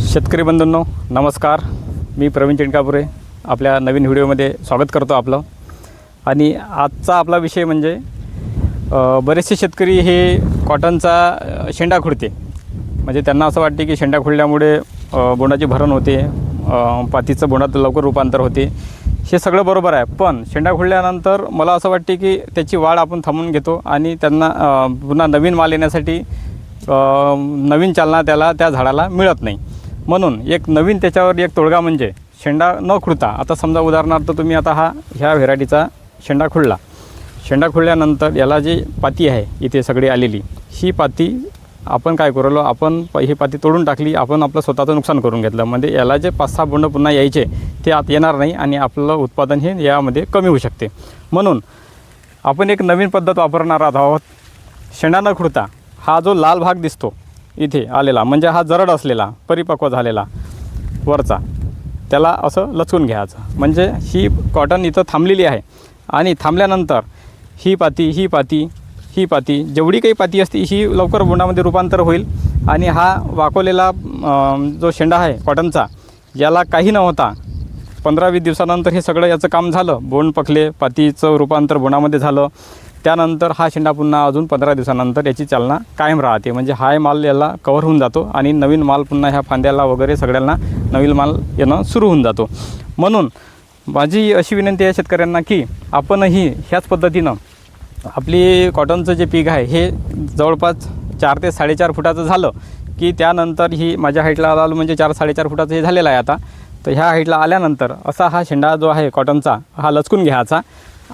शेतकरी बंधूंनो नमस्कार, मी प्रवीण चिंटकापुरे आपल्या नवीन व्हिडिओमध्ये स्वागत करतो आपलं। आणि आजचा आपला विषय म्हणजे बरेचसे शेतकरी हे कॉटनचा शेंडा खुडते, म्हणजे त्यांना असं वाटते की शेंडा खुडल्यामुळे बोंडाची भरण होते, पातीचं बोंडात लवकर रूपांतर होते। हे सगळं बरोबर आहे, पण शेंडा खुडल्यानंतर मला असं वाटते की त्याची वाढ आपण थांबवून घेतो आणि त्यांना पुन्हा नवीन माल येण्यासाठी नवीन चालना त्या झाडाला मिळत नाही। म्हणून एक नवीन त्याच्यावर एक तोडगा म्हणजे शेंडा न खुडता, आता समजा उदाहरणार्थ तुम्ही आता ह्या व्हेरायटीचा शेंडा खुडला, शेंडा खुडल्यानंतर याला जी पाती आहे इथे सगळी आलेली, ही पाती आपण काय करू, आपण ही पाती तोडून टाकली, आपण आपलं स्वतःचं नुकसान करून घेतलं। म्हणजे याला जे 5-6 बोंड पुन्हा यायचे ते आत येणार नाही आणि आपलं उत्पादन हे यामध्ये कमी होऊ शकते। म्हणून आपण एक नवीन पद्धत वापरणार आहोत। शेंडा न खुडता हा जो लाल भाग दिसतो इथे आलेला, म्हणजे हा जरड असलेला परिपक्व झालेला वरचा, त्याला असं लचकून घ्यायचं। म्हणजे ही कॉटन इथं थांबलेली आहे आणि थांबल्यानंतर ही पाती जेवढी काही पाती असते ही लवकर बोंडामध्ये रूपांतर होईल आणि हा वाकवलेला जो शेंडा आहे कॉटनचा, याला काही न होता 15-20 दिवसानंतर हे सगळं याचं काम झालं, बोंड पकले, पातीचं रूपांतर बोंडामध्ये झालं, त्यानंतर हा शेंडा पुन्हा अजून 15 दिवसानंतर याची चालना कायम राहते। म्हणजे हा माल याला कव्हर होऊन जातो आणि नवीन माल पुन्हा ह्या फांद्याला वगैरे सगळ्यांना नवीन माल येणं सुरू होऊन जातो। म्हणून माझी अशी विनंती आहे शेतकऱ्यांना की आपणही ह्याच पद्धतीनं आपली कॉटनचं जे पीक आहे हे जवळपास 4 ते 4.5 फुटाचं झालं की त्यानंतर ही माझ्या हाईटला आलं, म्हणजे 4-4.5 फुटाचं हे झालेलं आहे आता। तर ह्या हाईटला आल्यानंतर असा हा शेंडा जो आहे कॉटनचा हा लचकून घ्यायचा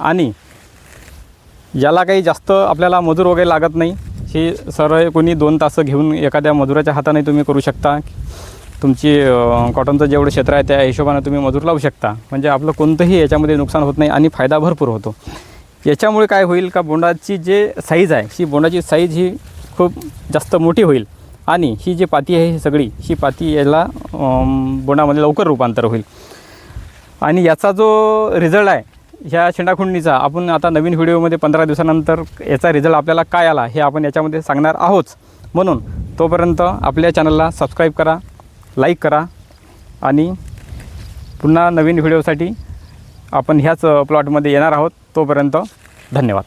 आणि याला काही जास्त आपल्याला मजूर वगैरे लागत नाही। हे सरळ कोणी 2 तास घेऊन एखाद्या मजुराच्या हाताने तुम्ही करू शकता। तुमची कॉटनचं जेवढं क्षेत्र आहे त्या हिशोबाने तुम्ही मजूर लावू शकता, म्हणजे आपलं कोणतंही याच्यामध्ये नुकसान होत नाही आणि फायदा भरपूर होतो। याच्यामुळे काय होईल का, बोंडाची जे साईज आहे ही बोंडाची साईज ही खूप जास्त मोठी होईल आणि ही जी पाती आहे सगळी ही पाती याला बोंडामध्ये लवकर रूपांतर होईल। आणि याचा जो रिझल्ट आहे ह्या शेंडाखुंडणीचा, आपण आता नवीन व्हिडिओमध्ये 15 दिवसानंतर याचा रिझल्ट आपल्याला काय आला हे आपण याच्यामध्ये सांगणार आहोत। म्हणून तोपर्यंत आपल्या चॅनलला सबस्क्राईब करा, लाईक करा आणि पुन्हा नवीन व्हिडिओसाठी आपण ह्याच प्लॉटमध्ये येणार आहोत। तोपर्यंत धन्यवाद।